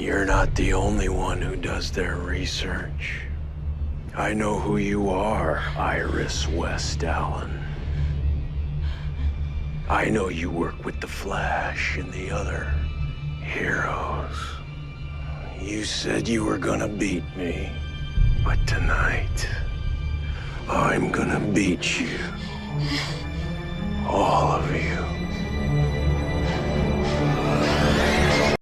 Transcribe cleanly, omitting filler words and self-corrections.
You're not the only one who does their research. I know who you are, Iris West Allen. I know you work with the Flash and the other heroes. You said you were gonna beat me, but tonight, I'm gonna beat you. All of you.